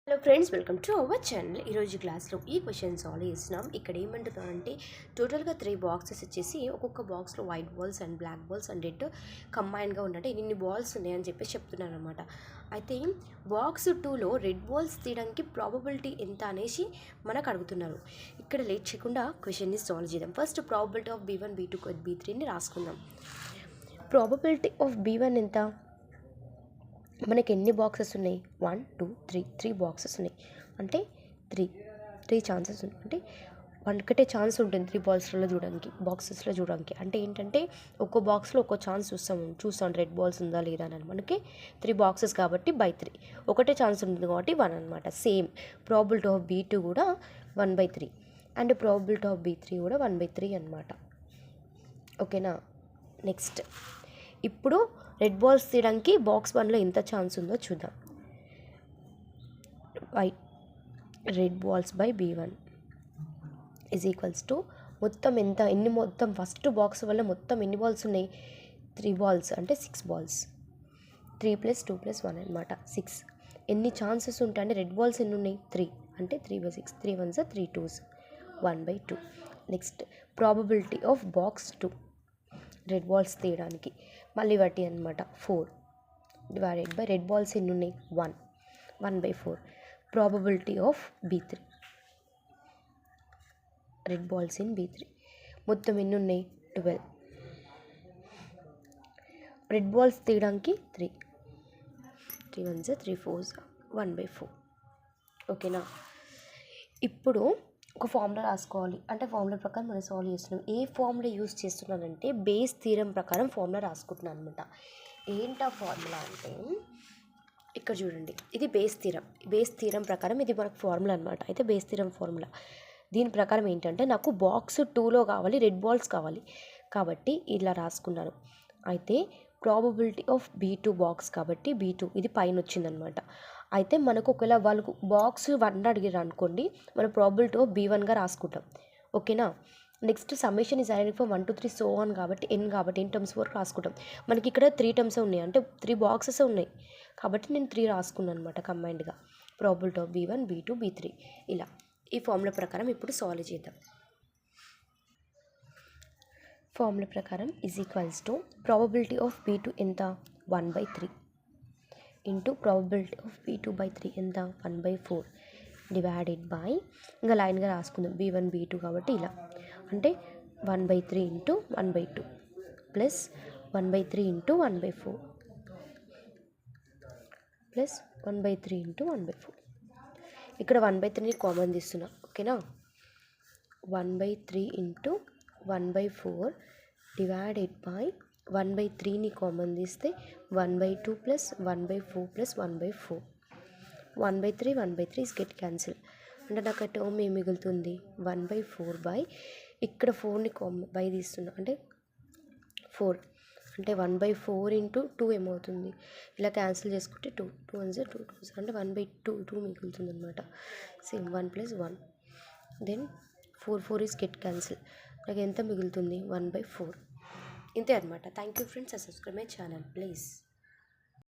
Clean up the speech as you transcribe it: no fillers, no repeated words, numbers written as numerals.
Hello friends, welcome to our channel. ఈరోజు క్లాస్లో ఈ క్వశ్చన్ సాల్వ్ చేస్తున్నాం. ఇక్కడ ఏమంటుందంటే టోటల్గా 3 బాక్సెస్ ఇచ్చేసి ఒక్కొక్క బాక్స్లో white balls and black balls and red కంబైన్గా ఉన్నట్టు ఇన్ని బాల్స్ ఉన్నాయని చెప్పి చెప్తున్నాను అనమాట. అయితే బాక్స్ 2లో రెడ్ బాల్స్ తీయడానికి ప్రాబబిలిటీ ఎంత అనేసి మనకు అడుగుతున్నారు. ఇక్కడ లేట్ చేయకుండా క్వశ్చన్ని సాల్వ్ చేద్దాం. First probability of B1, B2, B3ని రాసుకుందాం. ప్రాబబిలిటీ ఆఫ్ B1 ఎంత? మనకి ఎన్ని బాక్సెస్ ఉన్నాయి? 1 2 3 బాక్సెస్ ఉన్నాయి. అంటే త్రీ ఛాన్సెస్ ఉన్నాయి. అంటే ఒకటే ఛాన్స్ ఉంటుంది 3 బాక్సెస్లో చూడడానికి. అంటే ఏంటంటే ఒక్కో బాక్స్లో ఒక్కో ఛాన్స్ చూస్తాం రెడ్ బాల్స్ ఉందా లేదా అని. మనకి 3 బాక్సెస్ కాబట్టి బై 3 ఒకటే ఛాన్స్ ఉంటుంది కాబట్టి 1 అనమాట. సేమ్ ప్రాబిలిటీ ఆఫ్ B2 కూడా 1/3 అండ్ ప్రాబిలిటీ ఆఫ్ B3 కూడా 1/3 అనమాట. ఓకేనా? నెక్స్ట్ ఇప్పుడు రెడ్ బాల్స్ తీయడానికి బాక్స్ 1లో ఎంత ఛాన్స్ ఉందో చూద్దాం. Red balls by B1 is equals to మొత్తం ఫస్ట్ బాక్స్ వల్ల మొత్తం ఎన్ని బాల్స్ ఉన్నాయి? 3 బాల్స్ అంటే 6 బాల్స్. 3 + 2 + 1 అనమాట 6. ఎన్ని ఛాన్సెస్ ఉంటాయి అంటే రెడ్ బాల్స్ ఎన్ని ఉన్నాయి? 3 అంటే 3/6. 3 1s 3 2s 1/2. Next probability of box 2 red balls తీయడానికి మళ్ళీ బట్టి అనమాట 4 డివైడెడ్ బై రెడ్ బాల్స్ ఎన్ని ఉన్నాయి? 1/4. Probability of B3 red balls in B3 మొత్తం ఎన్ని ఉన్నాయి? 12. రెడ్ బాల్స్ తీయడానికి 3 1s 3 4s 1/4. ఓకేనా? ఇప్పుడు ఒక ఫార్ములా రాసుకోవాలి. అంటే ఫార్ములా ప్రకారం మనం సాల్వ్ చేస్తున్నాం. ఏ ఫార్ములా యూజ్ చేస్తున్నానంటే బేస్ థీరం ప్రకారం ఫార్ములా రాసుకుంటున్నాను అనమాట. ఏంటా ఫార్ములా అంటే ఇక్కడ చూడండి, ఇది బేస్ థీరం ప్రకారం ఇది మనకు ఫార్ములా అనమాట. అయితే బేస్ థీరం ఫార్ములా దీని ప్రకారం ఏంటంటే నాకు బాక్స్ 2లో కావాలి, రెడ్ బాల్స్ కావాలి కాబట్టి ఇలా రాసుకున్నాను. అయితే ప్రాబబిలిటీ ఆఫ్ B2 బాక్స్ కాబట్టి B2 ఇది పైన వచ్చిందనమాట. అయితే మనకు ఒకవేళ వాళ్ళకు బాక్స్ 1 అడిగారు అనుకోండి, మన ప్రాబిలిటీ ఆఫ్ B1గా రాసుకుంటాం. ఓకేనా? Next summation is identify from 1 to 3 so on కాబట్టి n టర్మ్స్ వరకు రాసుకుంటాం. మనకి ఇక్కడ 3 టర్మ్స్ ఉన్నాయి, అంటే 3 బాక్సెస్ ఉన్నాయి కాబట్టి నేను 3 రాసుకున్నాను అనమాట కంబైన్డ్గా. Probability of B1, B2, B3 ఇలా ఈ ఫార్ములా ప్రకారం ఇప్పుడు సాల్వ్ చేద్దాం. ఫార్ములా ప్రకారం is equals to probability of B2 ఎంత? 1/3 ఇంటూ ప్రాబబిలిటీ ఆఫ్ B2/3 ఎంత? 1/4 డివైడెడ్ బై ఇంకా లైన్గా రాసుకుందాం B1 B2 కాబట్టి ఇలా అంటే 1/3 into 1/2 plus 1/3 into 1/4 plus 1/3 into 1/4. ఇక్కడ 1/3ని కామన్ తీస్తున్నా. ఓకేనా? 1/3 ఇంటూ 1/4 డివైడెడ్ బై 1/3ని కామన్ తీస్తే 1/2 plus 1/4 plus 1/4. 1/3 is get cancel. అంటే నాకు ఆ టర్మ్ ఏం మిగులుతుంది? 1/4 బై ఇక్కడ 4ని బై తీస్తున్నా అంటే 4 అంటే 1/4 ఇంటూ 2 ఏమవుతుంది? ఇలా క్యాన్సిల్ చేసుకుంటే 2 1s 2 2s అంటే 1/2 మిగులుతుంది అనమాట. Same 1 + 1 then 4 is get cancel. నాకు ఎంత మిగులుతుంది? 1/4. ఇంతే అనమాట. Thank you friends. Subscribe my channel please.